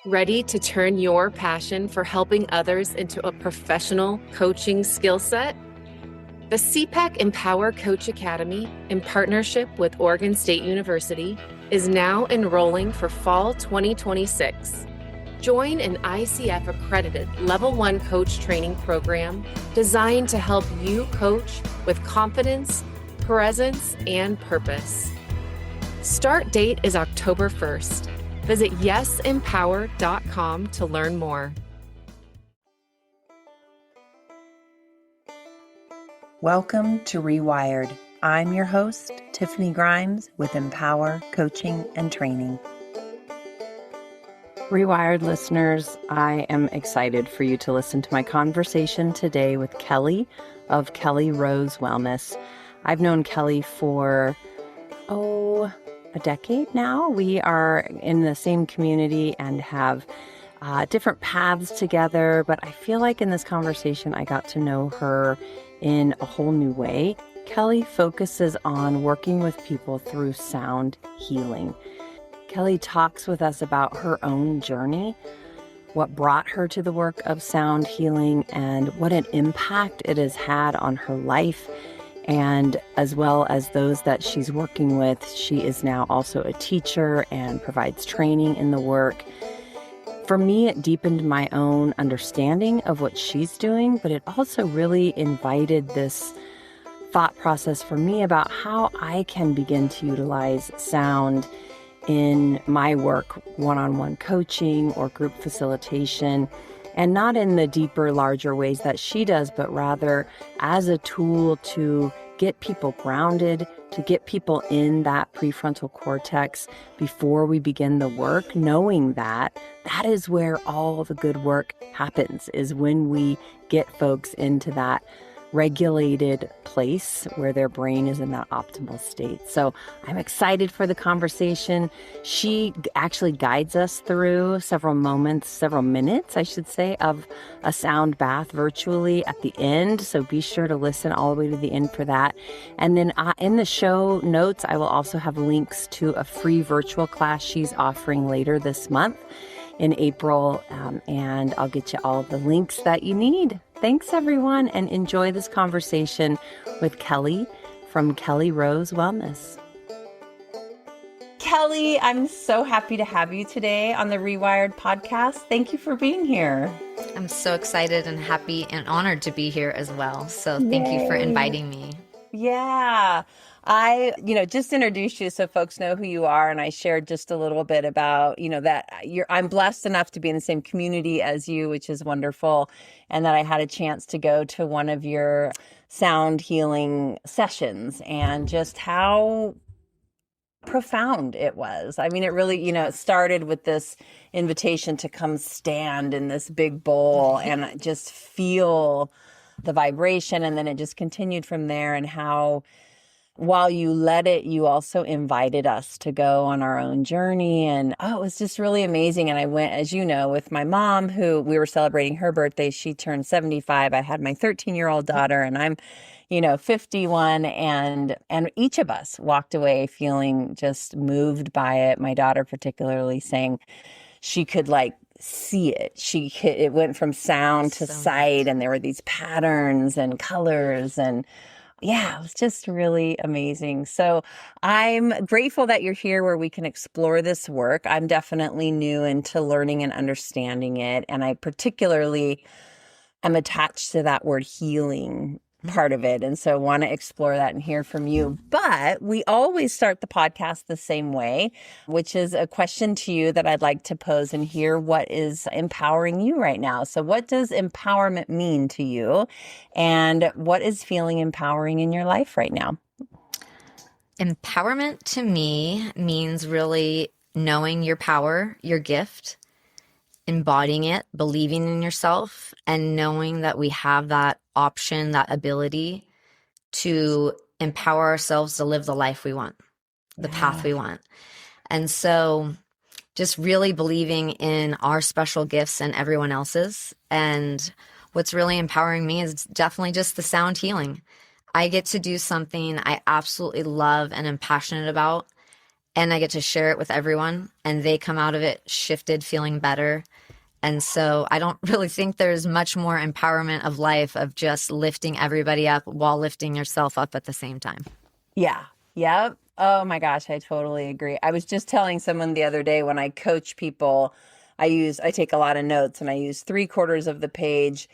Ready to turn your passion for helping others into a professional coaching skill set? The CPAC Empower Coach Academy, in partnership with Oregon State University, is now enrolling for fall 2026. Join an ICF-accredited Level 1 coach training program designed to help you coach with confidence, presence, and purpose. Start date is October 1st. Visit yesempower.com to learn more. Welcome to Rewired. I'm your host, Tiffany Grimes with Empower Coaching and Training. Rewired listeners, I am excited for you to listen to my conversation today with Kelly of Kelly Rose Wellness. I've known Kelly for, a decade now. We are in the same community and have different paths together, but I feel like in this conversation, I got to know her in a whole new way. Kelly focuses on working with people through sound healing. Kelly talks with us about her own journey, what brought her to the work of sound healing, and what an impact it has had on her life, and as well as those that she's working with. She is now also a teacher and provides training in the work. For me, it deepened my own understanding of what she's doing, but it also really invited this thought process for me about how I can begin to utilize sound in my work, one-on-one coaching or group facilitation, and not in the deeper, larger ways that she does, but rather as a tool to get people grounded, to get people in that prefrontal cortex before we begin the work, knowing that that is where all the good work happens, is when we get folks into that regulated place where their brain is in that optimal state. So I'm excited for the conversation. She actually guides us through several minutes, I should say, of a sound bath virtually at the end. So be sure to listen all the way to the end for that. And then in the show notes, I will also have links to a free virtual class she's offering later this month in April, and I'll get you all the links that you need. Thanks, everyone, and enjoy this conversation with Kelly from Kelly Rose Wellness. Kelly, I'm so happy to have you today on the Rewired podcast. Thank you for being here. I'm so excited and happy and honored to be here as well. So thank you for inviting me. Yeah. I, just introduced you so folks know who you are. And I shared just a little bit about, that I'm blessed enough to be in the same community as you, which is wonderful. And that I had a chance to go to one of your sound healing sessions and just how profound it was. I mean, it really, it started with this invitation to come stand in this big bowl and just feel the vibration. And then it just continued from there, and how while you led it, you also invited us to go on our own journey. And it was just really amazing. And I went, as you know, with my mom, who we were celebrating her birthday. She turned 75. I had my 13-year-old daughter, and I'm 51, and each of us walked away feeling just moved by it. My daughter particularly saying she could see it. It went from sound to sight, and there were these patterns and colors, and yeah, it was just really amazing. So I'm grateful that you're here where we can explore this work. I'm definitely new into learning and understanding it, and I particularly am attached to that word healing part of it. And so want to explore that and hear from you. But we always start the podcast the same way, which is a question to you that I'd like to pose and hear what is empowering you right now. So what does empowerment mean to you? And what is feeling empowering in your life right now? Empowerment to me means really knowing your power, your gift, embodying it, believing in yourself, and knowing that we have that option, that ability to empower ourselves to live the life we want, the path we want. And so just really believing in our special gifts and everyone else's. And what's really empowering me is definitely just the sound healing. I get to do something I absolutely love and am passionate about. and I get to share it with everyone, and they come out of it shifted, feeling better. And so I don't really think there's much more empowerment of life of just lifting everybody up while lifting yourself up at the same time. Yeah. Yep. Oh my gosh, I totally agree. I was just telling someone the other day when I coach people, I take a lot of notes and I use 3/4 of the page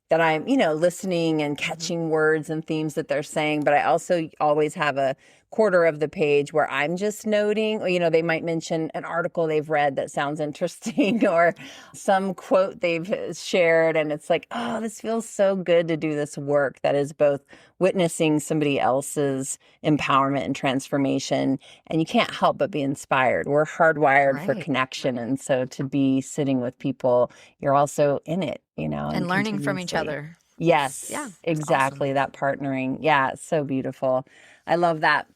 that I'm, listening and catching words and themes that they're saying. But I also always have a quarter of the page where I'm just noting, or, they might mention an article they've read that sounds interesting or some quote they've shared. And it's like, oh, this feels so good to do this work that is both witnessing somebody else's empowerment and transformation. And you can't help but be inspired. We're hardwired for connection. And so to be sitting with people, you're also in it, and learning from each other. Yes, Yeah, exactly. awesome. That partnering. Yeah, it's so beautiful. I love that.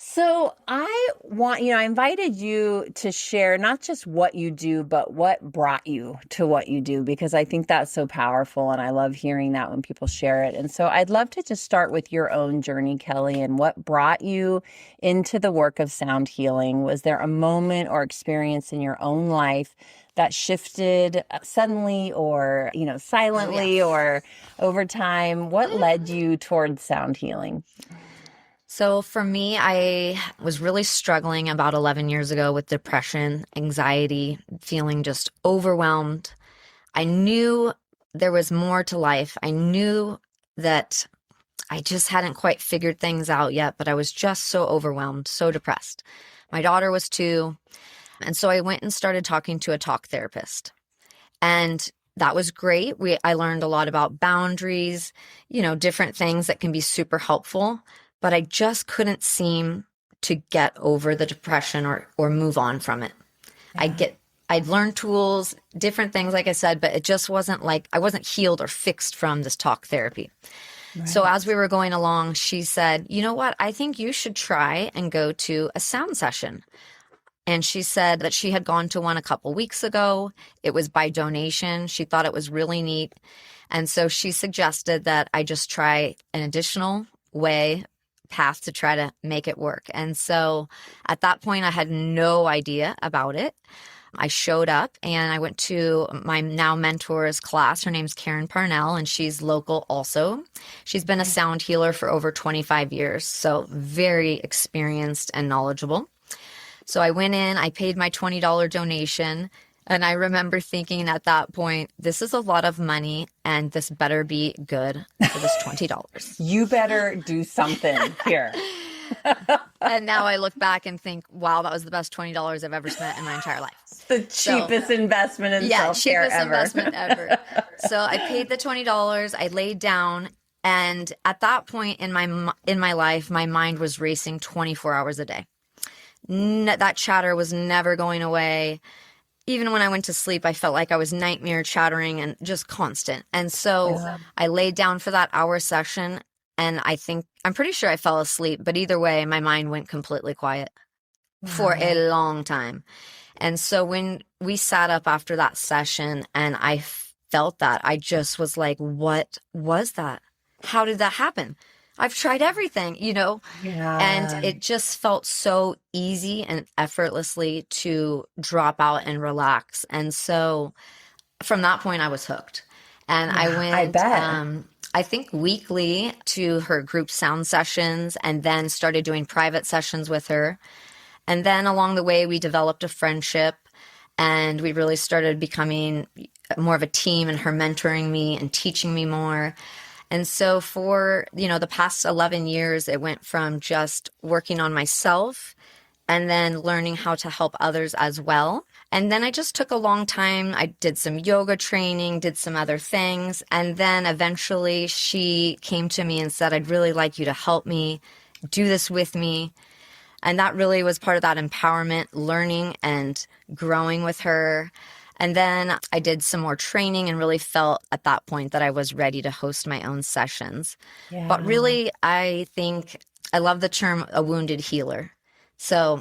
So I invited you to share not just what you do, but what brought you to what you do, because I think that's so powerful. And I love hearing that when people share it. And so I'd love to just start with your own journey, Kelly, and what brought you into the work of sound healing. Was there a moment or experience in your own life that shifted suddenly or, silently or over time? What led you towards sound healing? So for me, I was really struggling about 11 years ago with depression, anxiety, feeling just overwhelmed. I knew there was more to life. I knew that I just hadn't quite figured things out yet, but I was just so overwhelmed, so depressed. My daughter was 2. And so I went and started talking to a talk therapist. And that was great. I learned a lot about boundaries, different things that can be super helpful. But I just couldn't seem to get over the depression or move on from it. Yeah. I'd learned tools, different things, like I said, but it just wasn't like I wasn't healed or fixed from this talk therapy. Right. So as we were going along, she said, you know what? I think you should try and go to a sound session. And she said that she had gone to one a couple weeks ago. It was by donation. She thought it was really neat. And so she suggested that I just try an additional path to try to make it work. And so at that point, I had no idea about it. I showed up and I went to my now mentor's class. Her name's Karen Parnell, and she's local also. She's been a sound healer for over 25 years, so very experienced and knowledgeable. So I went in, I paid my $20 donation. And I remember thinking at that point, this is a lot of money and this better be good for this $20. You better do something here. And now I look back and think, wow, that was the best $20 I've ever spent in my entire life. The cheapest investment in self-care cheapest investment ever. So I paid the $20. I laid down. And at that point in my life, my mind was racing 24 hours a day. That chatter was never going away. Even when I went to sleep, I felt like I was nightmare chattering and just constant. And so I laid down for that hour session, and I'm pretty sure I fell asleep. But either way, my mind went completely quiet for a long time. And so when we sat up after that session and I felt that, I just was like, what was that? How did that happen? I've tried everything, Yeah. And it just felt so easy and effortlessly to drop out and relax. And so from that point, I was hooked. And I went, I think weekly to her group sound sessions and then started doing private sessions with her. And then along the way, we developed a friendship and we really started becoming more of a team, and her mentoring me and teaching me more. And so for, the past 11 years, it went from just working on myself and then learning how to help others as well. And then I just took a long time. I did some yoga training, did some other things. And then eventually she came to me and said, I'd really like you to help me do this with me. And that really was part of that empowerment, learning and growing with her. And then I did some more training and really felt at that point that I was ready to host my own sessions. Yeah. But really, I think I love the term a wounded healer. So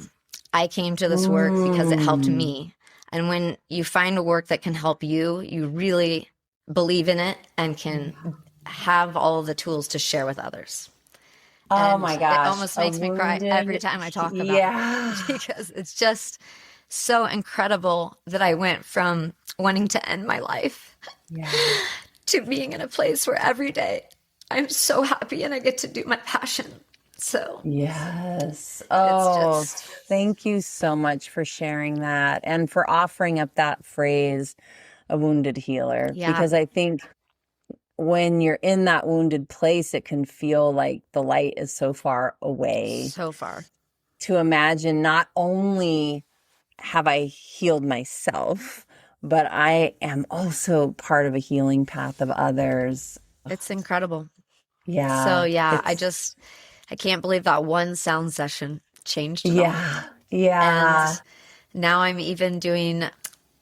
I came to this work because it helped me. And when you find a work that can help you, you really believe in it and can have all of the tools to share with others. Oh And my it gosh, almost a makes me cry every wounded, time I talk about it yeah, because it's just so incredible that I went from wanting to end my life yeah, to being in a place where every day I'm so happy and I get to do my passion. So yes. it's Oh, just, thank you so much for sharing that and for offering up that phrase, a wounded healer, yeah, because I think when you're in that wounded place, it can feel like the light is so far away. so far. To imagine not only have I healed myself, but I am also part of a healing path of others. It's incredible. So Yeah, yeah, it's, I can't believe that one sound session changed it all. yeah, And yeah. now I'm even doing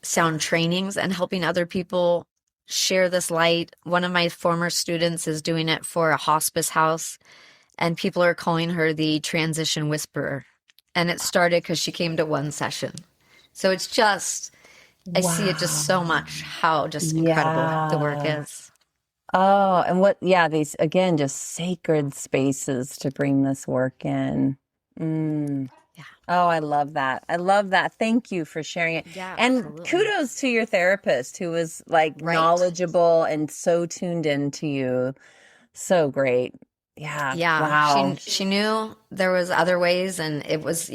sound trainings and helping other people share this light. One of my former students is doing it for a hospice house, and people are calling her the transition whisperer. And it started because she came to one session. So it's just, I see it just so Wow. much how just incredible the work Yeah. is. Oh, and what, yeah, these, again, just sacred spaces to bring this work in. Mm. Yeah. Oh, I love that. I love that. Thank you for sharing it. Yeah, And absolutely. kudos to your therapist who was like Right. knowledgeable and so tuned into you. So great. Yeah. Yeah, Wow. she knew there was other ways, and it was,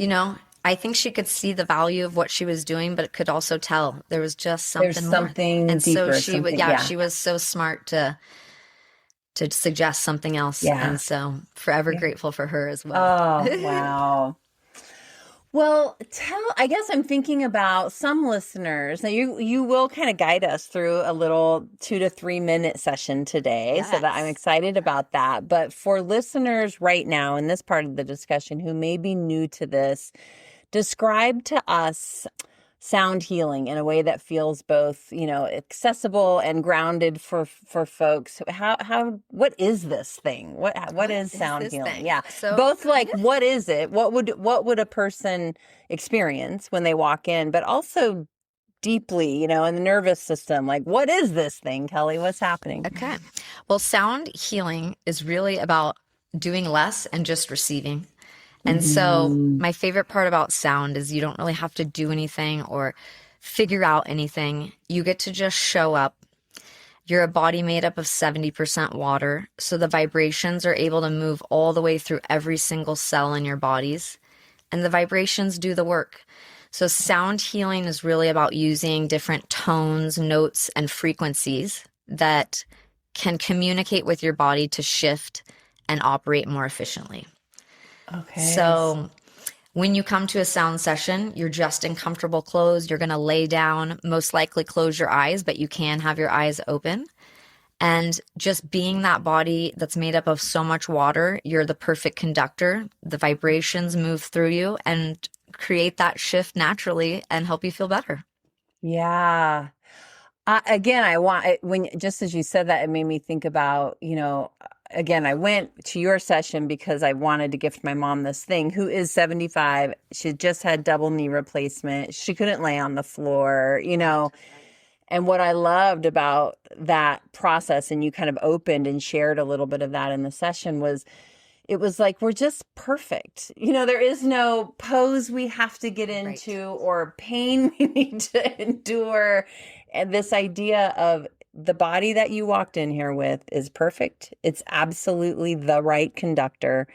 I think she could see the value of what she was doing, but it could also tell there was just There's something more. something And so deeper, she would, something. yeah, Yeah. she was so smart to suggest something else, Yeah. and so forever Yeah. grateful for her as well. Oh, wow. Well, I guess I'm thinking about some listeners. Now you will kind of guide us through a little 2 to 3 minute session today, so that I'm Yes. excited about that. But for listeners right now in this part of the discussion who may be new to this, describe to us sound healing in a way that feels both, accessible and grounded for folks. What is this thing? What What is is sound this healing? thing? Yeah. So, Both like what is it? What would a person experience when they walk in, but also deeply, in the nervous system, like what is this thing, Kelly? What's happening? okay. Well, sound healing is really about doing less and just receiving. And so, Mhm. my favorite part about sound is you don't really have to do anything or figure out anything. You get to just show up. You're a body made up of 70% water, so the vibrations are able to move all the way through every single cell in your bodies, and the vibrations do the work. So, sound healing is really about using different tones, notes, and frequencies that can communicate with your body to shift and operate more efficiently. Okay. So, when you come to a sound session, you're just in comfortable clothes. You're going to lay down, most likely close your eyes, but you can have your eyes open. And just being that body that's made up of so much water, you're the perfect conductor. The vibrations move through you and create that shift naturally and help you feel better. Yeah. Again, when just as you said that, it made me think about, again, I went to your session because I wanted to gift my mom this thing who is 75. She just had double knee replacement. She couldn't lay on the floor, and what I loved about that process, and you kind of opened and shared a little bit of that in the session, was it was like we're just perfect. There is no pose we have to get Right. into or pain we need to endure. And this idea of the body that you walked in here with is perfect. It's absolutely the right conductor.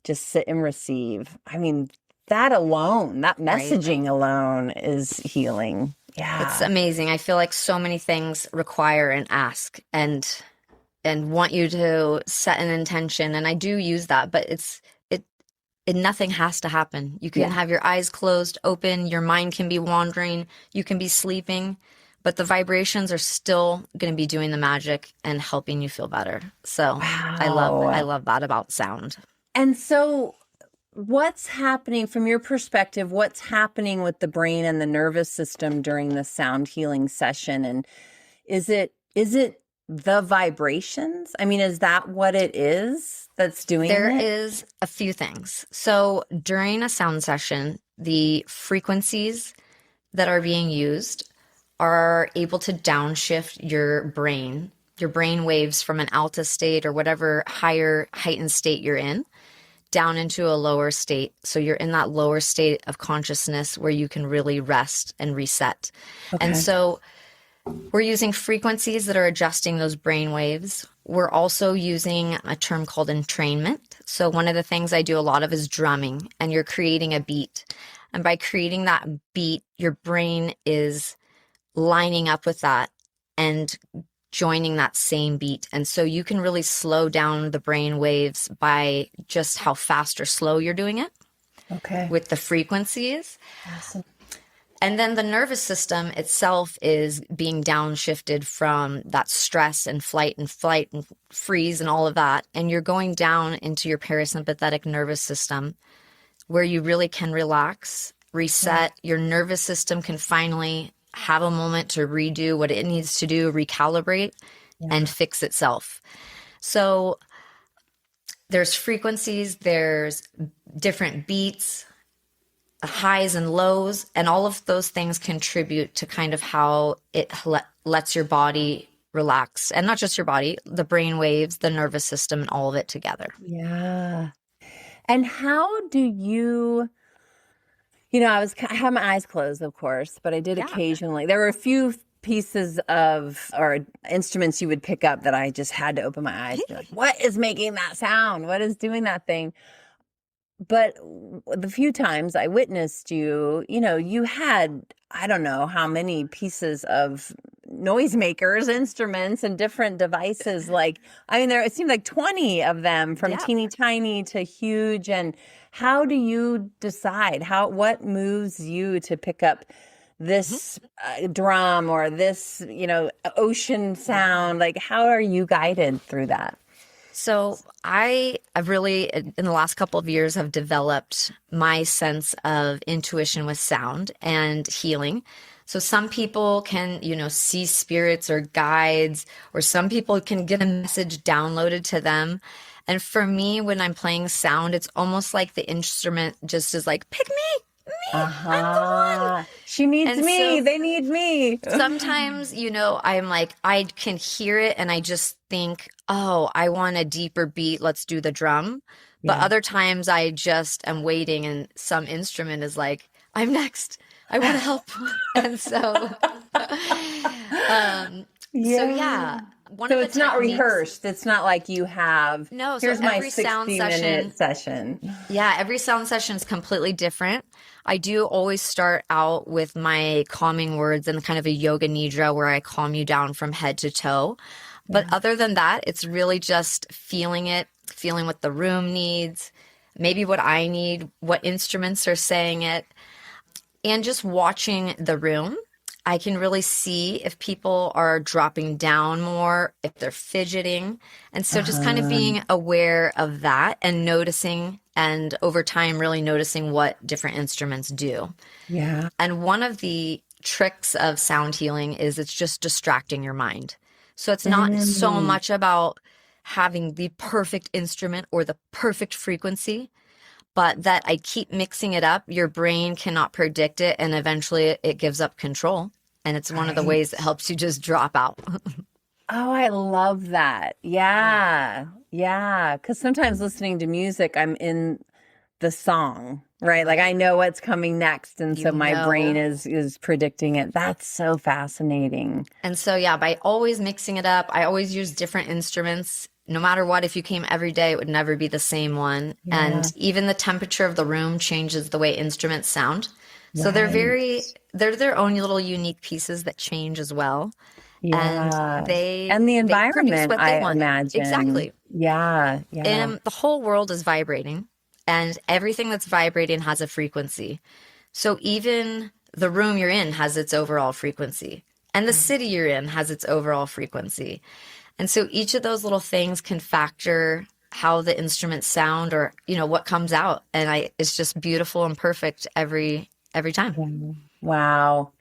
Just sit and receive. I mean, that alone, that Right. messaging alone is healing. It's Yeah. amazing. I feel like so many things require an ask and want you to set an intention, and I do use that, but it nothing has to happen. You can Yeah. have your eyes closed, open, your mind can be wandering, you can be sleeping, but the vibrations are still going to be doing the magic and helping you feel better. So, I Wow. love that about sound. And so what's happening from your perspective? What's happening with the brain and the nervous system during the sound healing session? And is it the vibrations? I mean, is that what it is that's doing There it? is a few things. So, during a sound session, the frequencies that are being used are able to downshift your brain waves from an alta state or whatever higher heightened state you're in. down into a lower state. So you're in that lower state of consciousness where you can really rest and reset. Okay. And so we're using frequencies that are adjusting those brain waves. We're also using a term called entrainment. So one of the things I do a lot of is drumming, and you're creating a beat. And by creating that beat, your brain is lining up with that and joining that same beat. And so you can really slow down the brain waves by just how fast or slow you're doing it. Okay. With the frequencies. Awesome. And then the nervous system itself is being downshifted from that stress and flight and freeze and all of that. And you're going down into your parasympathetic nervous system where you really can relax, reset. Your nervous system can finally have a moment to redo what it needs to do, recalibrate, and fix itself. So there's frequencies, there's different beats, highs and lows, and all of those things contribute to kind of how it lets your body relax. And not just your body, the brain waves, the nervous system, and all of it together. Yeah. And how do you, I had my eyes closed, of course, but I did occasionally. There were a few pieces of or instruments you would pick up that I just had to open my eyes and be like, what is making that sound? What is doing that thing? But the few times I witnessed you, you had, I don't know how many pieces of noisemakers, instruments, and different devices. It seemed like 20 of them, from teeny tiny to huge. And how do you decide what moves you to pick up this drum or this, ocean sound? Like, how are you guided through that? So I've really, in the last couple of years, have developed my sense of intuition with sound and healing. So some people can, see spirits or guides, or some people can get a message downloaded to them. And for me, when I'm playing sound, it's almost like the instrument just is like, pick me. I'm the one. She needs me. They need me. Sometimes, I'm like, I can hear it and I just think, oh, I want a deeper beat. Let's do the drum. But other times I just am waiting and some instrument is like, I'm next. I want to help. And so, So it's not rehearsed. It's not like you have, no, here's my every sound 60-minute session. Yeah, every sound session is completely different. I do always start out with my calming words and kind of a yoga nidra where I calm you down from head to toe. But other than that, it's really just feeling what the room needs, maybe what I need, what instruments are saying it, and just watching the room. I can really see if people are dropping down more, if they're fidgeting. And so just kind of being aware of that and noticing, and over time really noticing what different instruments do. Yeah. And one of the tricks of sound healing is it's just distracting your mind. So it's not so much about having the perfect instrument or the perfect frequency, but that I keep mixing it up. Your brain cannot predict it, and eventually it gives up control. And it's one of the ways that helps you just drop out. Oh, I love that. Yeah. Yeah. Because sometimes listening to music, I'm in the song, right? Like I know what's coming next. And so my brain is predicting it. That's so fascinating. And so, by always mixing it up, I always use different instruments. No matter what, if you came every day, it would never be the same one. Yeah. And even the temperature of the room changes the way instruments sound. So they're their own little unique pieces that change as well. Yeah. And the environment, I imagine. Exactly. Yeah. Yeah. And the whole world is vibrating, and everything that's vibrating has a frequency. So even the room you're in has its overall frequency, and the city you're in has its overall frequency. And so each of those little things can factor how the instruments sound, or, what comes out. And it's just beautiful and perfect every time. Wow.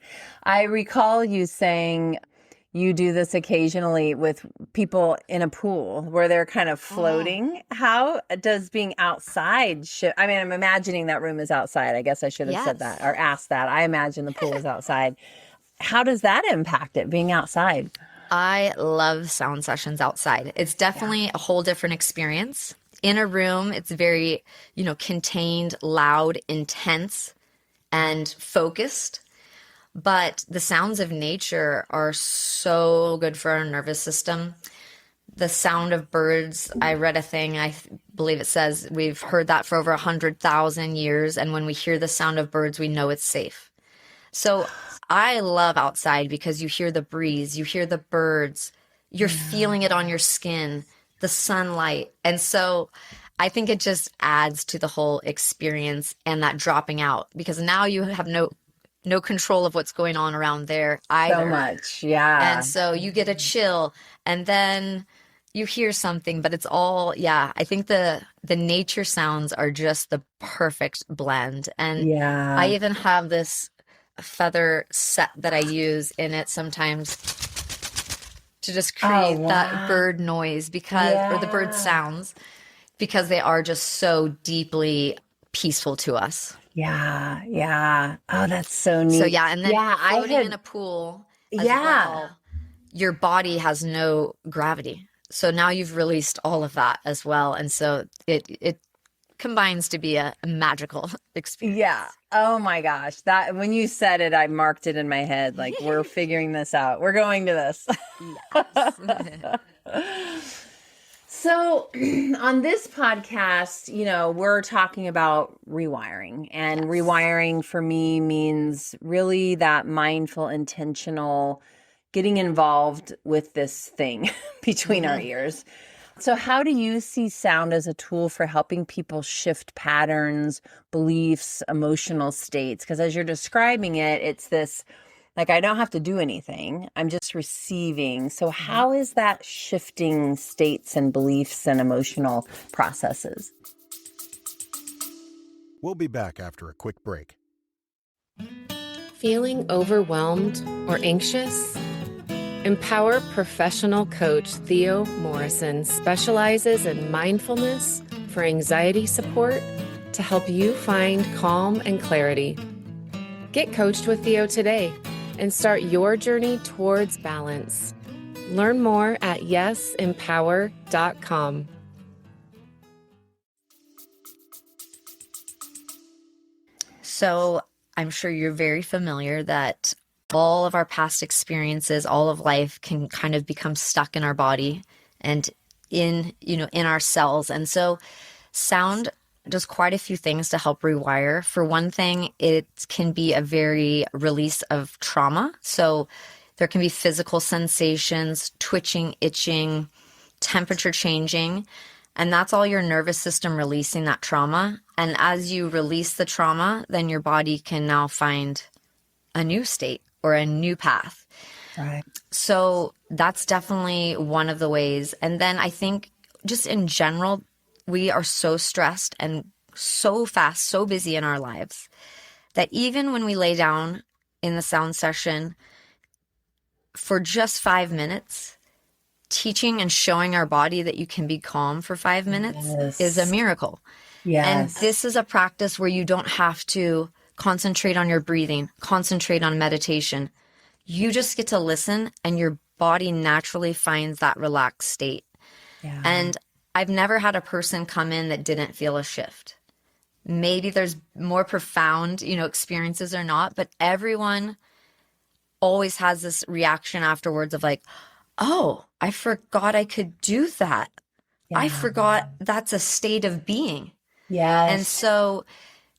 I recall you saying you do this occasionally with people in a pool where they're kind of floating. How does being outside I'm imagining that room is outside. I guess I should have said that or asked that. I imagine the pool is outside. How does that impact it, being outside? I love sound sessions outside. It's definitely a whole different experience. in a room, it's very, contained, loud, intense, and focused. But the sounds of nature are so good for our nervous system. The sound of birds, I read a thing, I believe it says we've heard that for over 100,000 years. And when we hear the sound of birds, we know it's safe. So I love outside because you hear the breeze, you hear the birds, you're feeling it on your skin, the sunlight. And so I think it just adds to the whole experience and that dropping out, because now you have no control of what's going on around there either. So much. Yeah. And so you get a chill and then you hear something, but it's all, I think the nature sounds are just the perfect blend. And I even have this feather set that I use in it sometimes to just create that bird noise or the bird sounds, because they are just so deeply peaceful to us. Yeah. Yeah. Oh, that's so neat. So and then floating in a pool as well, your body has no gravity. So now you've released all of that as well. And so it combines to be a magical experience. Yeah. Oh my gosh. That when you said it, I marked it in my head. Like, we're figuring this out. We're going to this. Yes. So on this podcast, we're talking about rewiring, and rewiring for me means really that mindful, intentional getting involved with this thing between our ears. So how do you see sound as a tool for helping people shift patterns, beliefs, emotional states? Because as you're describing it, it's this, like, I don't have to do anything. I'm just receiving. So how is that shifting states and beliefs and emotional processes? We'll be back after a quick break. Feeling overwhelmed or anxious? Empower professional coach Theo Morrison specializes in mindfulness for anxiety support to help you find calm and clarity. Get coached with Theo today and start your journey towards balance. Learn more at yesempower.com. So I'm sure you're very familiar that all of our past experiences, all of life can kind of become stuck in our body and in our cells. And so sound does quite a few things to help rewire. For one thing, it can be a very release of trauma. So there can be physical sensations, twitching, itching, temperature changing, and that's all your nervous system releasing that trauma. And as you release the trauma, then your body can now find a new state or a new path. Right. So that's definitely one of the ways. And then I think just in general, we are so stressed and so fast, so busy in our lives that even when we lay down in the sound session for just 5 minutes, teaching and showing our body that you can be calm for 5 minutes is a miracle. Yes. And this is a practice where you don't have to concentrate on your breathing, concentrate on meditation. You just get to listen and your body naturally finds that relaxed state. Yeah. And I've never had a person come in that didn't feel a shift. Maybe there's more profound, experiences or not, but everyone always has this reaction afterwards of like, oh, I forgot I could do that. Yeah. I forgot that's a state of being. Yes. And so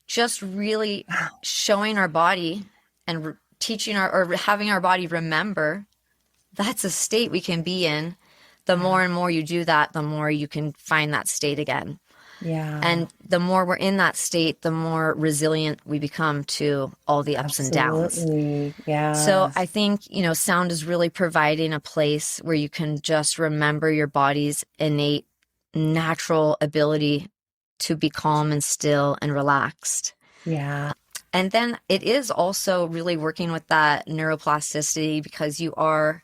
just really showing our body and teaching or having our body remember that's a state we can be in. The more and more you do that, the more you can find that state again. Yeah. And the more we're in that state, the more resilient we become to all the ups and downs. Yeah. So I think, sound is really providing a place where you can just remember your body's innate, natural ability to be calm and still and relaxed. Yeah. And then it is also really working with that neuroplasticity, because you are,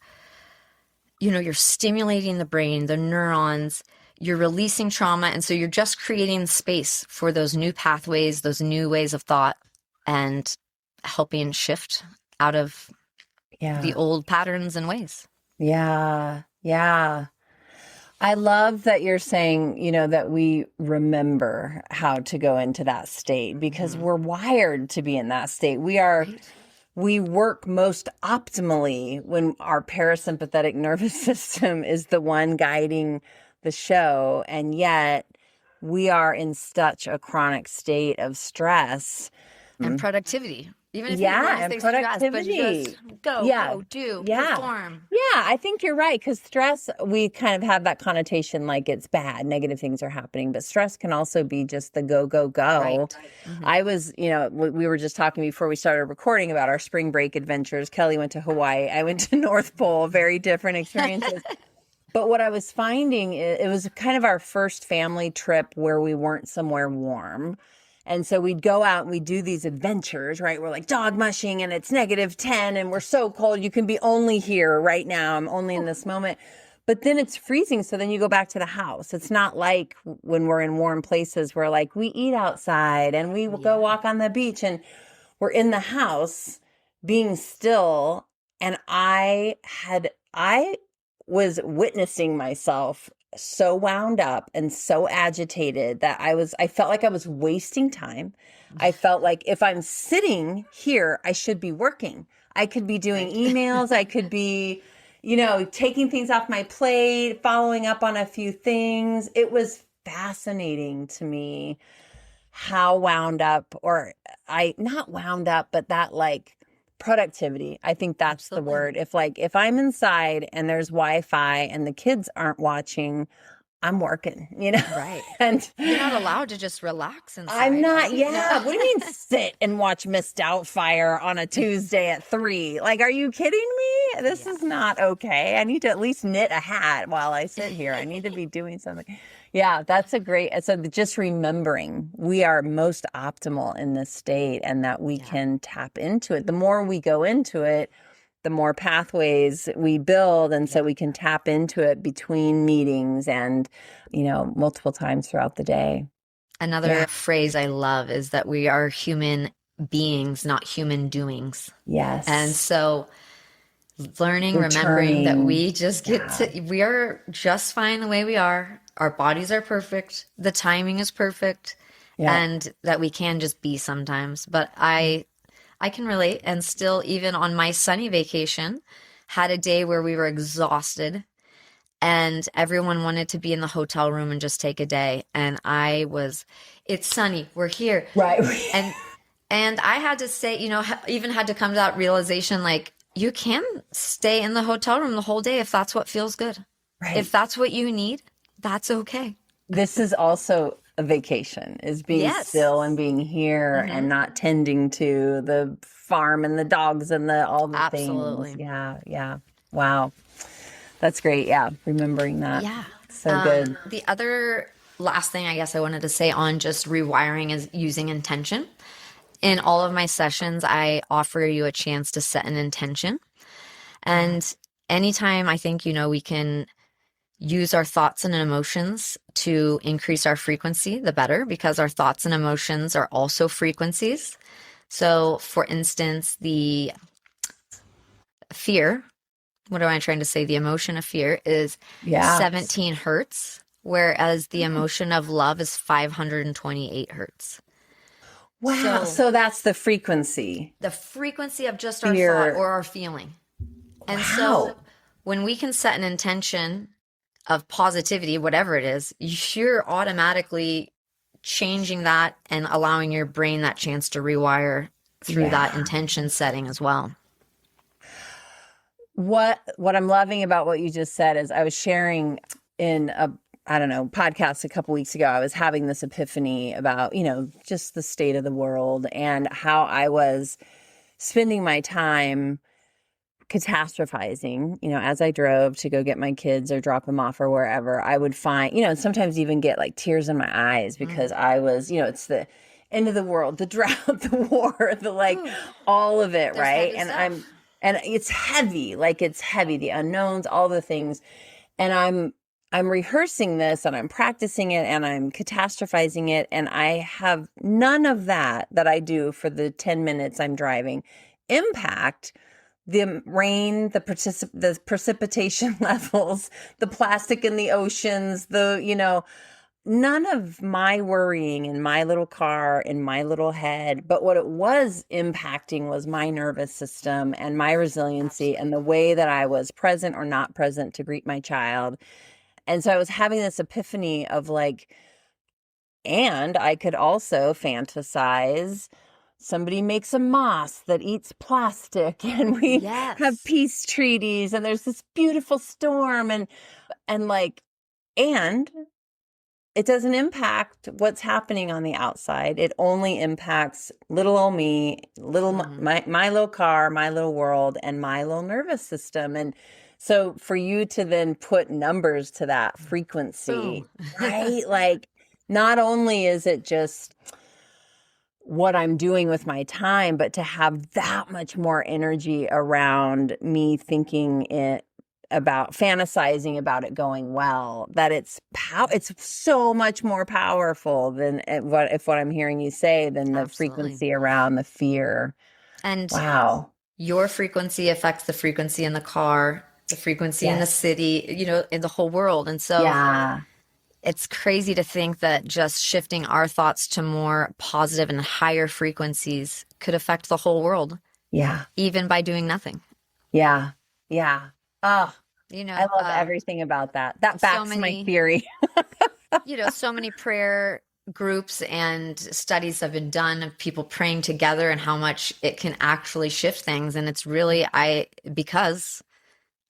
you're stimulating the brain, the neurons, you're releasing trauma. And so you're just creating space for those new pathways, those new ways of thought, and helping shift out of the old patterns and ways. Yeah. Yeah. I love that you're saying, that we remember how to go into that state because we're wired to be in that state. We work most optimally when our parasympathetic nervous system is the one guiding the show. And yet we are in such a chronic state of stress. And productivity. Even if you Yeah, want to and say stress, but productivity. just go, Yeah. do, Yeah. perform. Yeah, I think you're right. Because stress, we kind of have that connotation like it's bad, negative things are happening. But stress can also be just the go, go, go. Right. I was, we were just talking before we started recording about our spring break adventures. Kelly went to Hawaii. I went to North Pole, very different experiences. But what I was finding, it was kind of our first family trip where we weren't somewhere warm. And so we'd go out and we'd do these adventures, right? We're like dog mushing and it's -10 and we're so cold. You can be only here right now. I'm only in this moment. But then it's freezing. So then you go back to the house. It's not like when we're in warm places where like we eat outside and we go walk on the beach and we're in the house being still. And I was witnessing myself so wound up and so agitated that I felt like I was wasting time. I felt like if I'm sitting here, I should be working. I could be doing emails. I could be, taking things off my plate, following up on a few things. It was fascinating to me how wound up, or not wound up, but that like productivity. I think that's the word. If I'm inside and there's Wi-Fi and the kids aren't watching, I'm working, Right. And you're not allowed to just relax inside. I'm not. Right? Yeah. What do you mean sit and watch Miss Doubtfire on a Tuesday at 3? Like, are you kidding me? This is not okay. I need to at least knit a hat while I sit here. I need to be doing something. Yeah, that's a great. So just remembering we are most optimal in this state and that we can tap into it. The more we go into it, the more pathways we build. And so we can tap into it between meetings and, multiple times throughout the day. Another phrase I love is that we are human beings, not human doings. Yes. And so remembering that we just we are just fine the way we are. Our bodies are perfect. The timing is perfect. Yeah. And that we can just be sometimes. But I can relate, and still, even on my sunny vacation, had a day where we were exhausted and everyone wanted to be in the hotel room and just take a day. And it's sunny, we're here. Right. And I had to say, even had to come to that realization, like, you can stay in the hotel room the whole day if that's what feels good. Right. If that's what you need, that's okay. This is also a vacation, is being still and being here and not tending to the farm and the dogs and all the things. Yeah. Wow. That's great. Yeah. Remembering that. Yeah. So good. The other last thing I guess I wanted to say on just rewiring is using intention. In all of my sessions, I offer you a chance to set an intention. And anytime I think, we can use our thoughts and emotions to increase our frequency, the better, because our thoughts and emotions are also frequencies. So, for instance, the fear, what am I trying to say? The emotion of fear is 17 hertz, whereas the emotion of love is 528 hertz. Wow. So that's the frequency. The frequency of just our thought or our feeling. And so when we can set an intention of positivity, whatever it is, you're automatically changing that and allowing your brain that chance to rewire through that intention setting as well. What I'm loving about what you just said is I was sharing in a podcast a couple weeks ago. I was having this epiphany about, just the state of the world and how I was spending my time catastrophizing, as I drove to go get my kids or drop them off or wherever. I would find, sometimes even get like tears in my eyes because I was, it's the end of the world, the drought, the war, all of it, right? And it's heavy, the unknowns, all the things. And I'm rehearsing this and I'm practicing it and I'm catastrophizing it. And I have none of that I do for the 10 minutes I'm driving impact the rain, the precipitation levels, the plastic in the oceans, none of my worrying in my little car, in my little head, but what it was impacting was my nervous system and my resiliency and the way that I was present or not present to greet my child. And so I was having this epiphany of like, and I could also fantasize somebody makes a moss that eats plastic and we have peace treaties and there's this beautiful storm and like, and it doesn't impact what's happening on the outside. It only impacts little old me, my little car, my little world, and my little nervous system. And so for you to then put numbers to that frequency, right? Like, not only is it just what I'm doing with my time, but to have that much more energy around me thinking it about fantasizing about it going well, that it's so much more powerful than what I'm hearing you say than the frequency around the fear. And wow, your frequency affects the frequency in the car, the frequency in the city, in the whole world. And so it's crazy to think that just shifting our thoughts to more positive and higher frequencies could affect the whole world. Yeah. Even by doing nothing. Yeah. Yeah. Oh, I love everything about that. That backs my theory. So many prayer groups and studies have been done of people praying together and how much it can actually shift things. And it's really, because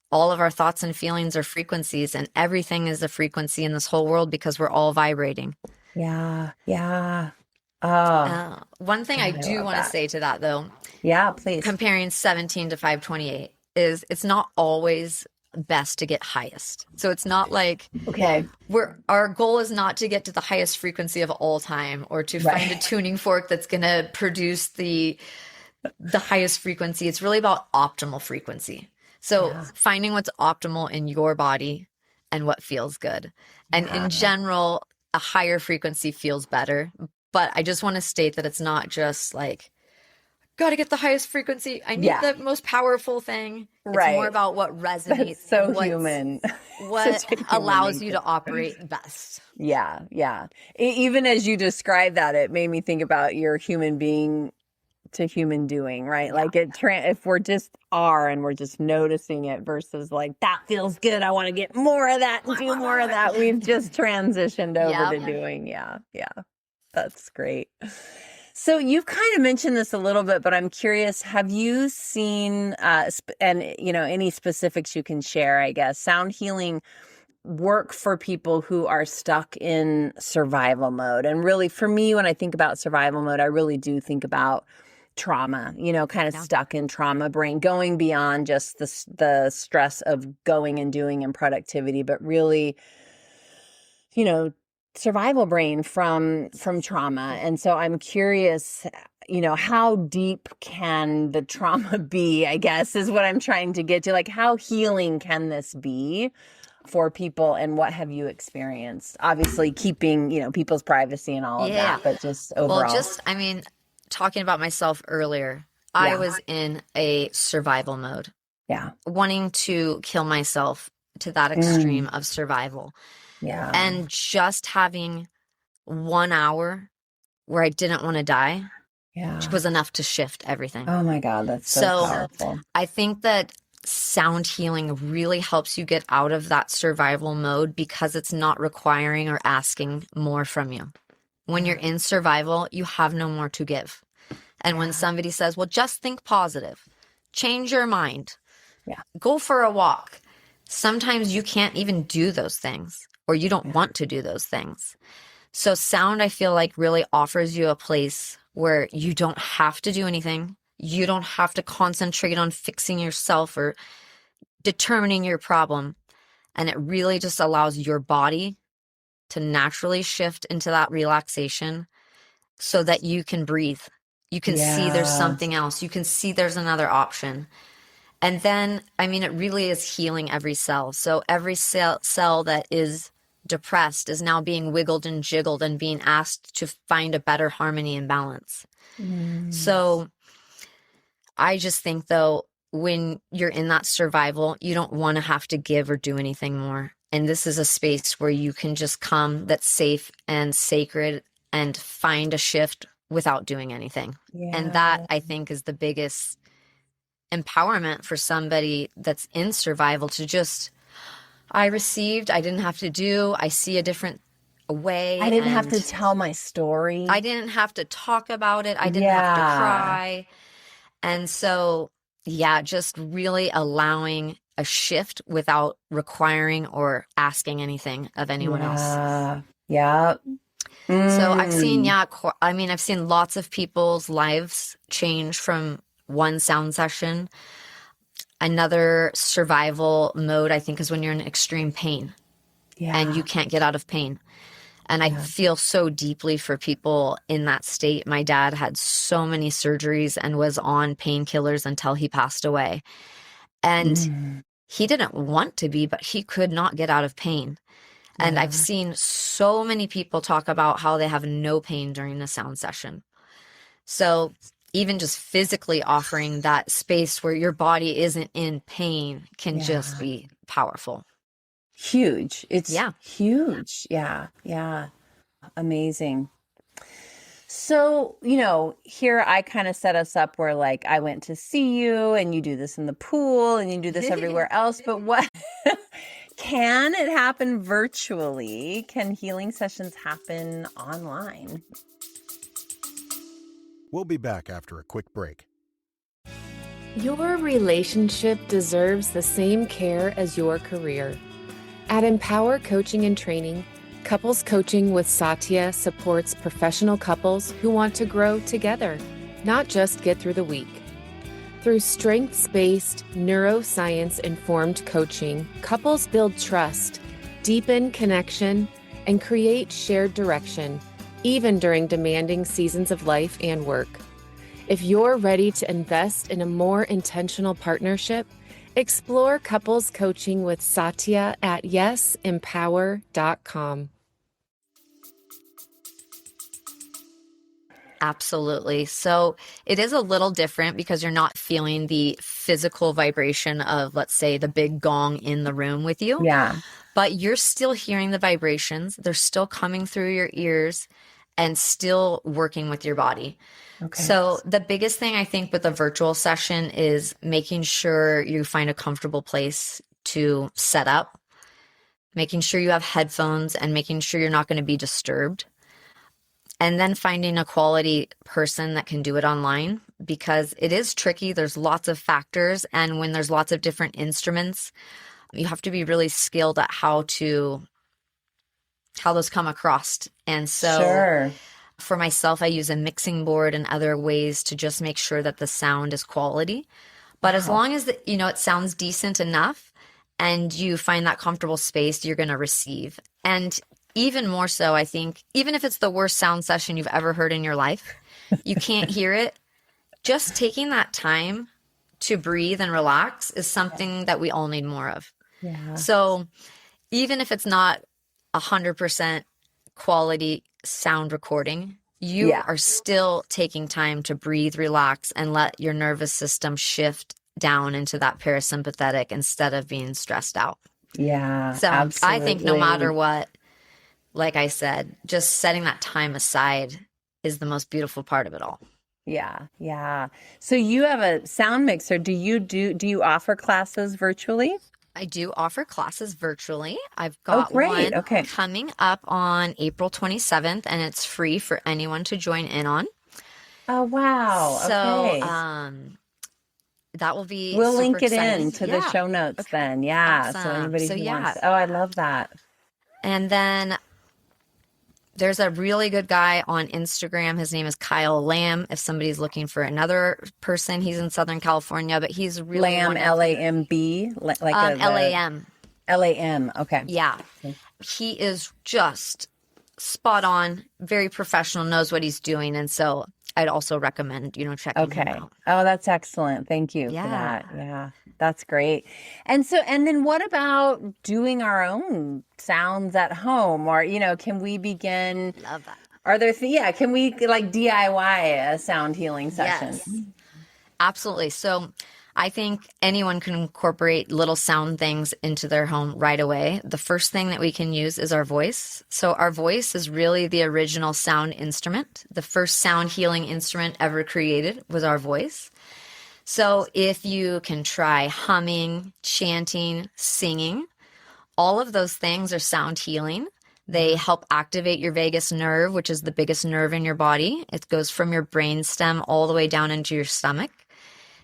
all of our thoughts and feelings are frequencies, and everything is a frequency in this whole world because we're all vibrating. Yeah. Yeah. Oh, one thing I do want to say to that, though. Yeah, please. Comparing 17 to 528 is it's not always best to get highest. So it's not like our goal is not to get to the highest frequency of all time or to find a tuning fork that's going to produce the highest frequency. It's really about optimal frequency. So finding what's optimal in your body and what feels good. And in general, a higher frequency feels better. But I just want to state that it's not just like, got to get the highest frequency. I need the most powerful thing. It's more about what resonates. That's so human. What allows you to operate best. Yeah. Yeah. Even as you described that, it made me think about your human being to human doing, right? Yeah. Like if we're just and we're just noticing it versus like, that feels good, I want to get more of that and do more of that. We've just transitioned over to doing. Yeah. That's great. So you've kind of mentioned this a little bit, but I'm curious, have you seen, any specifics you can share, I guess, sound healing work for people who are stuck in survival mode? And really, for me, when I think about survival mode, I really do think about trauma, kind of stuck in trauma brain, going beyond just the stress of going and doing and productivity, but really, survival brain from trauma. And so I'm curious, how deep can the trauma be, I guess, is what I'm trying to get to. Like, how healing can this be for people, and what have you experienced? Obviously keeping, people's privacy and all of that, but just overall. Well, talking about myself earlier, I was in a survival mode. Yeah. Wanting to kill myself to that extreme of survival. Yeah. And just having 1 hour where I didn't want to die was enough to shift everything. Oh my God, that's so powerful. I think that sound healing really helps you get out of that survival mode because it's not requiring or asking more from you. When you're in survival, you have no more to give. And when somebody says, well, just think positive, change your mind, go for a walk, sometimes you can't even do those things, or you don't want to do those things. So sound, I feel like, really offers you a place where you don't have to do anything. You don't have to concentrate on fixing yourself or determining your problem. And it really just allows your body to naturally shift into that relaxation so that you can breathe. You can see there's something else. You can see there's another option. And then, it really is healing every cell. So every cell that is depressed is now being wiggled and jiggled and being asked to find a better harmony and balance. So I just think, though, when you're in that survival, you don't want to have to give or do anything more. And this is a space where you can just come that's safe and sacred and find a shift without doing anything. Yeah. And that, I think, is the biggest empowerment for somebody that's in survival to just, I received, I didn't have to do, I see a different way. I didn't have to tell my story. I didn't have to talk about it. I didn't have to cry. And so, yeah, just really allowing a shift without requiring or asking anything of anyone else. Yeah. So I've seen, I've seen lots of people's lives change from one sound session. Another survival mode, I think, is when you're in extreme pain and you can't get out of pain. And I feel so deeply for people in that state. My dad had so many surgeries and was on painkillers until he passed away. And he didn't want to be, but he could not get out of pain. And I've seen so many people talk about how they have no pain during a sound session. So even just physically offering that space where your body isn't in pain can just be powerful. Huge. It's huge. Yeah. Amazing. So, here I kind of set us up where like I went to see you and you do this in the pool and you do this everywhere else. But what can it happen virtually? Can healing sessions happen online? We'll be back after a quick break. Your relationship deserves the same care as your career. At Empower Coaching and Training, Couples Coaching with Satya supports professional couples who want to grow together, not just get through the week. Through strengths-based, neuroscience-informed coaching, couples build trust, deepen connection, and create shared direction, even during demanding seasons of life and work. If you're ready to invest in a more intentional partnership, explore couples coaching with Satya at yesempower.com. Absolutely. So it is a little different because you're not feeling the physical vibration of, let's say, the big gong in the room with you. Yeah. But you're still hearing the vibrations. They're still coming through your ears and still working with your body. Okay. So the biggest thing I think with a virtual session is making sure you find a comfortable place to set up, making sure you have headphones and making sure you're not going to be disturbed. And then finding a quality person that can do it online, because it is tricky. There's lots of factors. And when there's lots of different instruments, you have to be really skilled at how those come across. And so for myself, I use a mixing board and other ways to just make sure that the sound is quality. But as long as it sounds decent enough and you find that comfortable space, you're going to receive. And even more so, I think, even if it's the worst sound session you've ever heard in your life, you can't hear it. Just taking that time to breathe and relax is something that we all need more of. Yeah. So even if it's not 100% quality sound recording, you are still taking time to breathe, relax, and let your nervous system shift down into that parasympathetic instead of being stressed out. Yeah. So absolutely. I think no matter what, like I said, just setting that time aside is the most beautiful part of it all. Yeah. Yeah. So you have a sound mixer. Do you offer classes virtually? I do offer classes virtually. I've got one coming up on April 27th, and it's free for anyone to join in on. Oh, wow. So that will be We'll super link it exciting. into the show notes then. Yeah. Awesome. So anybody who yeah. wants. Oh, I love that. And then there's a really good guy on Instagram. His name is Kyle Lamb. If somebody's looking for another person, he's in Southern California, but he's really Lamb, L-A-M-B, like L-A-M. L-A-M. Okay. Yeah. He is just spot on, very professional, knows what he's doing. And so I'd also recommend, checking him out. Oh, that's excellent. Thank you for that. Yeah. That's great. And then what about doing our own sounds at home, or, can we begin? Love that. Are there, can we like DIY a sound healing session? Yes, absolutely. So I think anyone can incorporate little sound things into their home right away. The first thing that we can use is our voice. So our voice is really the original sound instrument. The first sound healing instrument ever created was our voice. So if you can try humming, chanting, singing, all of those things are sound healing. They help activate your vagus nerve, which is the biggest nerve in your body. It goes from your brainstem all the way down into your stomach.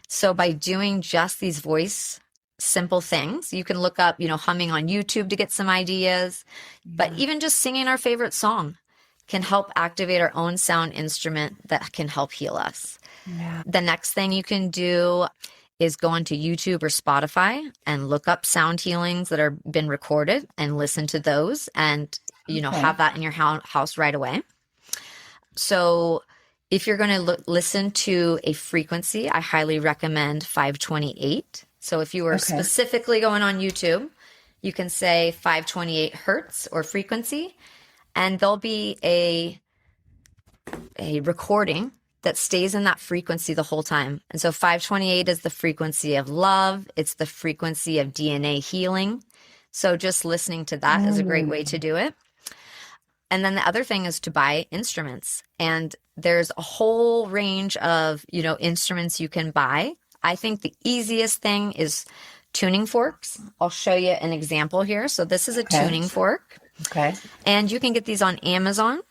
So by doing just these voice simple things, you can look up, humming on YouTube to get some ideas, but even just singing our favorite song can help activate our own sound instrument that can help heal us. Yeah. The next thing you can do is go onto YouTube or Spotify and look up sound healings that are been recorded and listen to those and, have that in your house right away. So if you're going to listen to a frequency, I highly recommend 528. So if you were specifically going on YouTube, you can say 528 hertz or frequency, and there'll be a recording that stays in that frequency the whole time. And so 528 is the frequency of love. It's the frequency of DNA healing. So just listening to that is a great way to do it. And then the other thing is to buy instruments. And there's a whole range of, instruments you can buy. I think the easiest thing is tuning forks. I'll show you an example here. So this is a tuning fork. Okay. And you can get these on Amazon.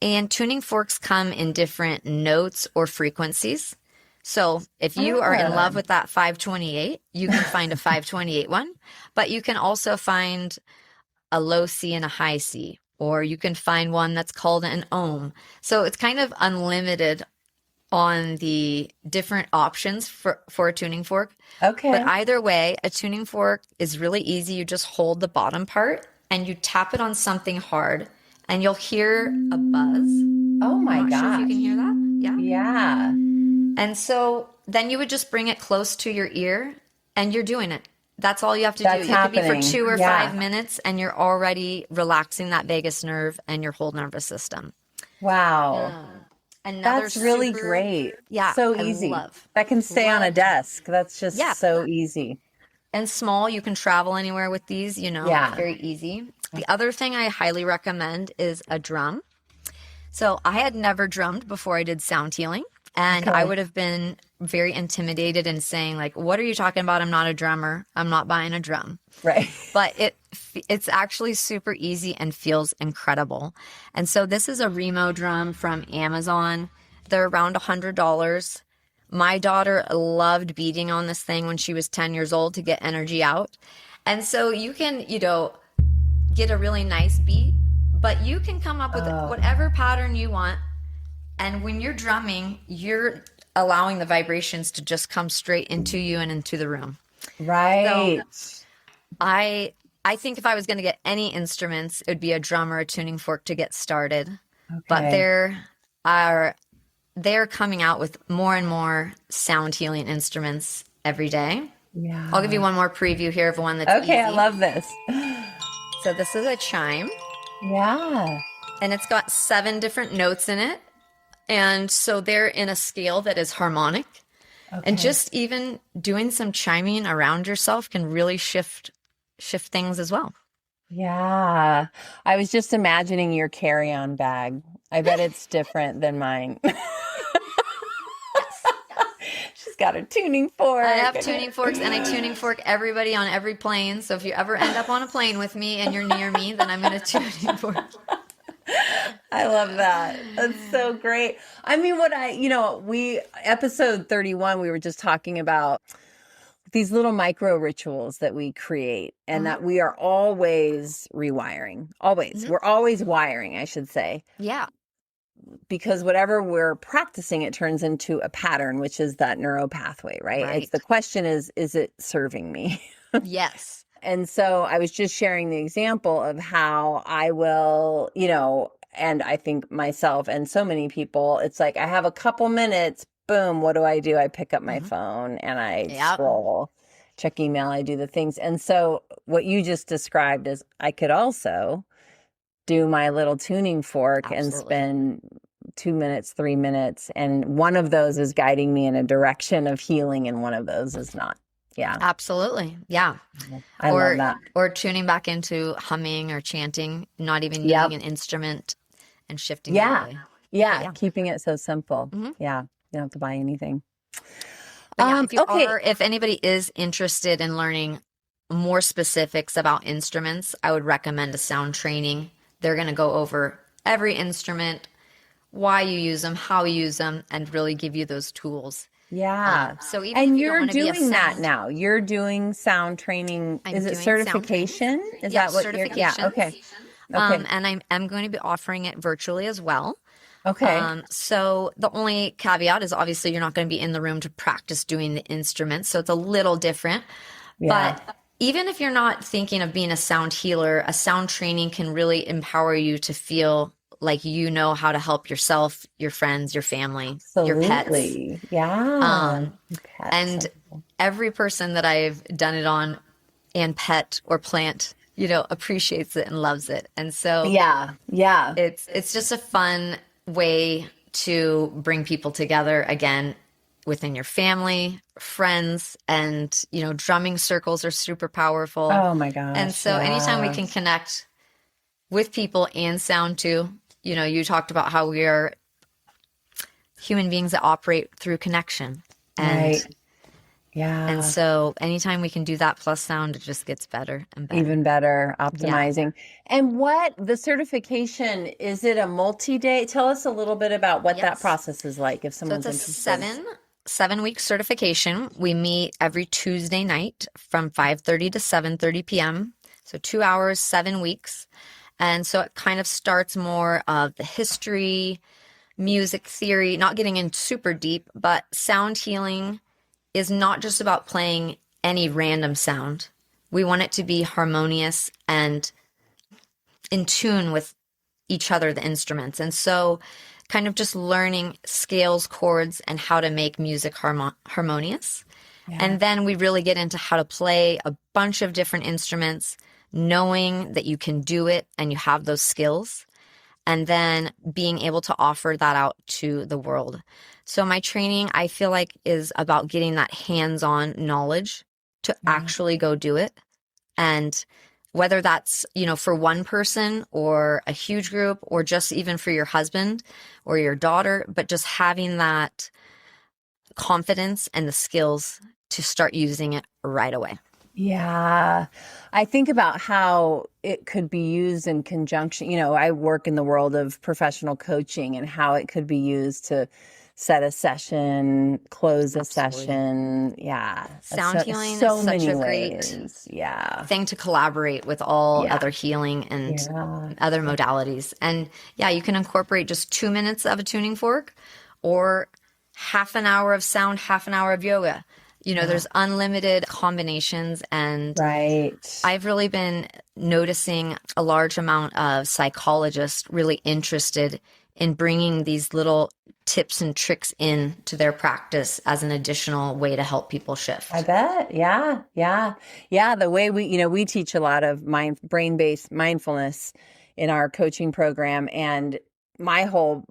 And tuning forks come in different notes or frequencies. So if you are in love with that 528, you can find a 528 one. But you can also find a low C and a high C. Or you can find one that's called an ohm. So it's kind of unlimited on the different options for a tuning fork. Okay. But either way, a tuning fork is really easy. You just hold the bottom part and you tap it on something hard and you'll hear a buzz. Oh my I'm not sure if gosh. you can hear that. Yeah. Yeah. And so then you would just bring it close to your ear and you're doing it. That's all you have to do. It could be for 2 or 5 minutes and you're already relaxing that vagus nerve and your whole nervous system. Wow. That's really great. Yeah. So easy. That can stay on a desk. That's just so easy. And small, you can travel anywhere with these, very easy. The other thing I highly recommend is a drum. So I had never drummed before I did sound healing. And I would have been very intimidated and saying, like, what are you talking about? I'm not a drummer. I'm not buying a drum. Right. But it's actually super easy and feels incredible. And so this is a Remo drum from Amazon. They're around $100. My daughter loved beating on this thing when she was 10 years old to get energy out. And so you can, get a really nice beat, but you can come up with whatever pattern you want. And when you're drumming, you're allowing the vibrations to just come straight into you and into the room. Right. So I think if I was going to get any instruments, it would be a drum or a tuning fork to get started. Okay. But they're coming out with more and more sound healing instruments every day. Yeah. I'll give you one more preview here of one that's okay. easy. I love this. So this is a chime. Yeah. And it's got 7 different notes in it. And so they're in a scale that is harmonic. Okay. And just even doing some chiming around yourself can really shift things as well. Yeah. I was just imagining your carry-on bag. I bet it's different than mine. She's got a tuning fork. I have tuning forks, and I tuning fork everybody on every plane. So if you ever end up on a plane with me and you're near me, then I'm going to tuning fork. I love that. That's so great. I mean, episode 31, we were just talking about these little micro rituals that we create and that we are always rewiring. Always. Mm-hmm. We're always wiring, I should say. Yeah. Because whatever we're practicing, it turns into a pattern, which is that neuro pathway, right? It's the question is it serving me? Yes. And so I was just sharing the example of how I will, and I think myself and so many people, it's like I have a couple minutes, boom, what do? I pick up my phone and I scroll, check email, I do the things. And so what you just described is I could also do my little tuning fork and spend 2 minutes, 3 minutes. And one of those is guiding me in a direction of healing, and one of those is not. Yeah. Absolutely. Yeah. I love that. Or tuning back into humming or chanting, not even needing an instrument and shifting that way. Yeah. Keeping it so simple. Yeah. You don't have to buy anything. But if anybody is interested in learning more specifics about instruments, I would recommend a sound training. They're going to go over every instrument, why you use them, how you use them, and really give you those tools. Yeah. So even if you don't you're want to be a doing that sound- now. You're doing sound training. Is it doing certification? Is that what you're? Yeah. certifications. Okay. And I'm going to be offering it virtually as well. Okay. So the only caveat is obviously you're not going to be in the room to practice doing the instruments. So it's a little different. Yeah. But even if you're not thinking of being a sound healer, a sound training can really empower you to feel like you know how to help yourself, your friends, your family, your pets. Absolutely. Yeah. And every person that I've done it on, and pet or plant, appreciates it and loves it. And so yeah. it's just a fun way to bring people together again within your family, friends, and drumming circles are super powerful. Oh my gosh. And so anytime we can connect with people and sound too, you talked about how we are human beings that operate through connection. And right. Yeah. And so anytime we can do that plus sound, it just gets better and better. Even better, optimizing. And what the certification, is it a multi-day? Tell us a little bit about what that process is like if someone's it's interested. a 7-week certification. We meet every Tuesday night from 5:30 to 7:30 p.m. So 2 hours, 7 weeks. And so it kind of starts more of the history, music theory, not getting in super deep, but sound healing is not just about playing any random sound. We want it to be harmonious and in tune with each other, the instruments. And so kind of just learning scales, chords, and how to make music harmonious. Yeah. And then we really get into how to play a bunch of different instruments, knowing that you can do it and you have those skills, and then being able to offer that out to the world. So my training, I feel like, is about getting that hands-on knowledge to actually go do it. And whether that's, for one person or a huge group or just even for your husband or your daughter, but just having that confidence and the skills to start using it right away. Yeah. I think about how it could be used in conjunction. I work in the world of professional coaching and how it could be used to set a session, close a session. Yeah. Sound healing so is many such a ways. great thing to collaborate with all other healing and other modalities. And you can incorporate just 2 minutes of a tuning fork or half an hour of sound, half an hour of yoga. There's unlimited combinations, and I've really been noticing a large amount of psychologists really interested in bringing these little tips and tricks into their practice as an additional way to help people shift. I bet. Yeah. The way we teach a lot of brain-based mindfulness in our coaching program. And my whole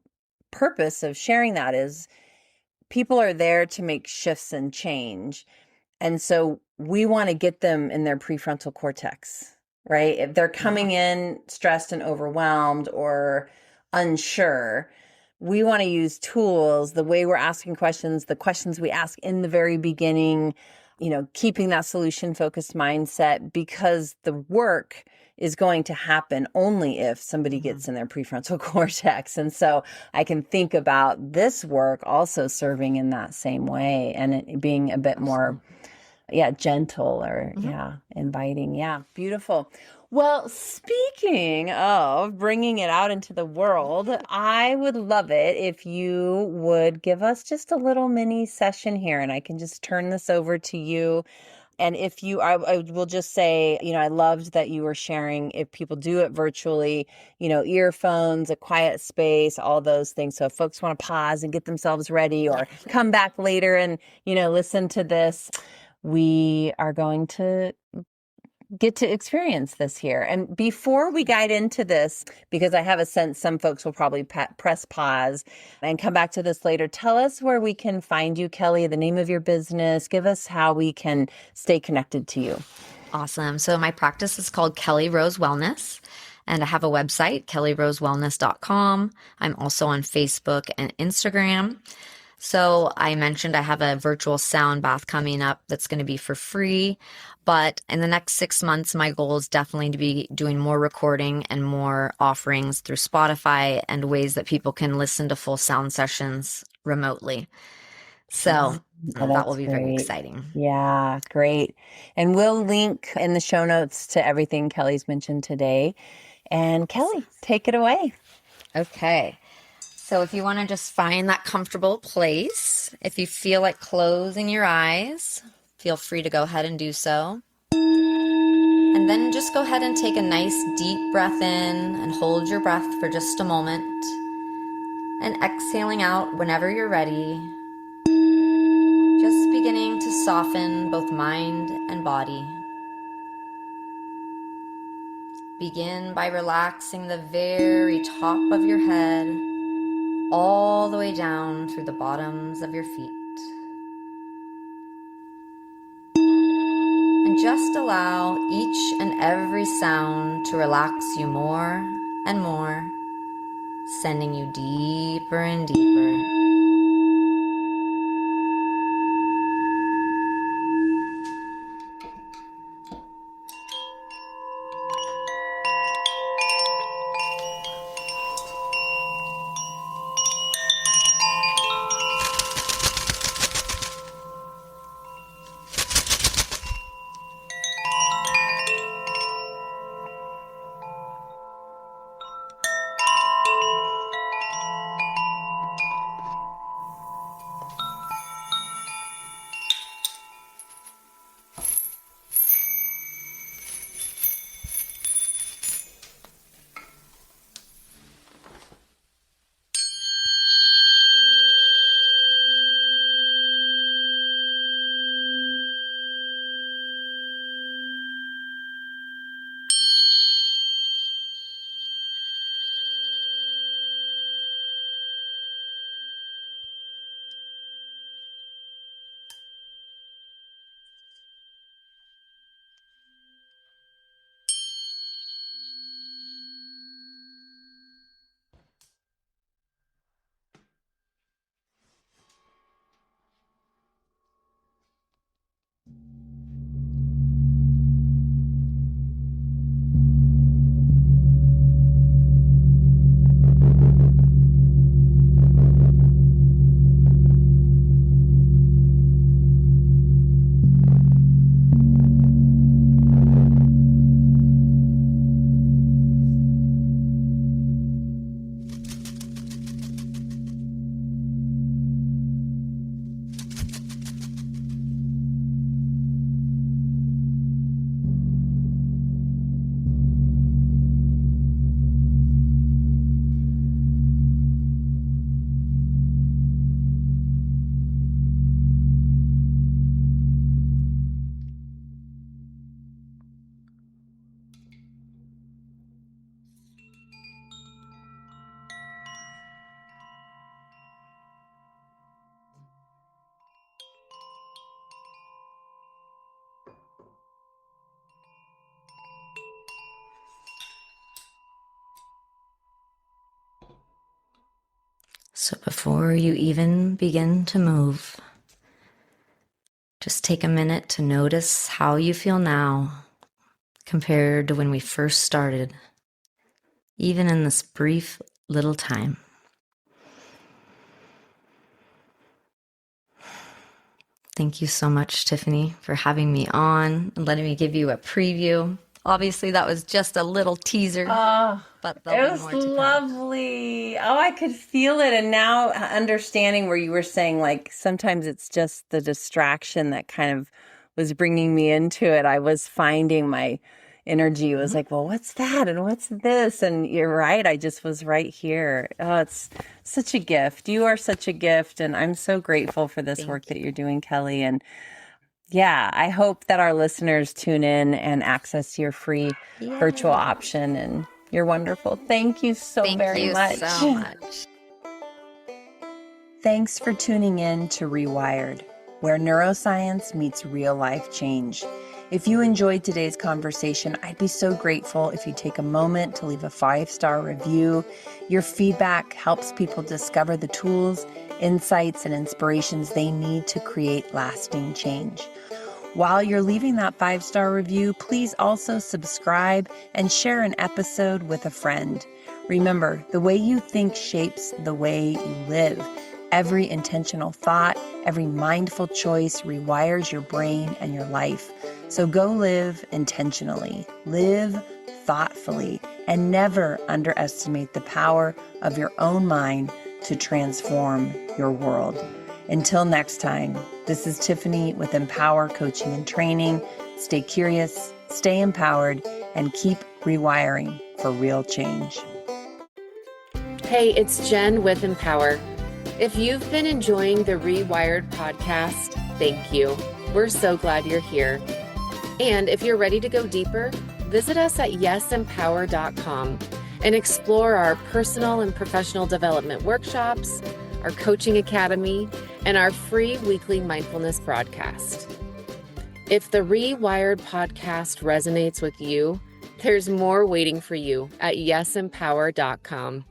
purpose of sharing that is people are there to make shifts and change. And so we want to get them in their prefrontal cortex, right? If they're coming in stressed and overwhelmed or unsure, we want to use tools, the way we're asking questions, the questions we ask in the very beginning, keeping that solution focused mindset, because the work is going to happen only if somebody gets in their prefrontal cortex. And so I can think about this work also serving in that same way and it being a bit more, gentle or, inviting. Yeah, beautiful. Well, speaking of bringing it out into the world, I would love it if you would give us just a little mini session here, and I can just turn this over to you. And if I will just say, I loved that you were sharing, if people do it virtually, earphones, a quiet space, all those things. So if folks want to pause and get themselves ready or come back later and, listen to this, we are going to get to experience this here. And before we guide into this, because I have a sense some folks will probably press pause and come back to this later, tell us where we can find you, Kelly, the name of your business. Give us how we can stay connected to you. Awesome. So my practice is called Kelly Rose Wellness, and I have a website, kellyrosewellness.com. I'm also on Facebook and Instagram. So I mentioned I have a virtual sound bath coming up that's going to be for free. But in the next 6 months, my goal is definitely to be doing more recording and more offerings through Spotify and ways that people can listen to full sound sessions remotely. So that will be very exciting. Yeah, great. And we'll link in the show notes to everything Kelly's mentioned today. And Kelly, take it away. Okay. So if you want to just find that comfortable place, if you feel like closing your eyes, feel free to go ahead and do so. And then just go ahead and take a nice deep breath in and hold your breath for just a moment. And exhaling out whenever you're ready. Just beginning to soften both mind and body. Begin by relaxing the very top of your head, all the way down through the bottoms of your feet. And just allow each and every sound to relax you more and more, sending you deeper and deeper. So before you even begin to move, just take a minute to notice how you feel now compared to when we first started, even in this brief little time. Thank you so much, Tiffany, for having me on and letting me give you a preview. Obviously, that was just a little teaser, but it was lovely. Oh, I could feel it. And now understanding where you were saying, like, sometimes it's just the distraction that kind of was bringing me into it. I was finding my energy was like, well, what's that? And what's this? And you're right. I just was right here. Oh, it's such a gift. You are such a gift. And I'm so grateful for this work that you're doing, Kelly. And Yeah, I hope that our listeners tune in and access your free virtual Yay. option. And you're wonderful. Thank you so Thank very you much. so much. Thanks for tuning in to Rewired, where neuroscience meets real-life change. If you enjoyed today's conversation, I'd be so grateful if you take a moment to leave a 5-star review. Your feedback helps people discover the tools, insights, and inspirations they need to create lasting change. While you're leaving that 5-star review, please also subscribe and share an episode with a friend. Remember, the way you think shapes the way you live. Every intentional thought, every mindful choice rewires your brain and your life. So go live intentionally, live thoughtfully, and never underestimate the power of your own mind to transform your world. Until next time, this is Tiffany with Empower Coaching and Training. Stay curious, stay empowered, and keep rewiring for real change. Hey, it's Jen with Empower. If you've been enjoying the Rewired podcast, thank you. We're so glad you're here. And if you're ready to go deeper, visit us at yesempower.com and explore our personal and professional development workshops, our coaching academy, and our free weekly mindfulness broadcast. If the Rewired podcast resonates with you, there's more waiting for you at yesempower.com.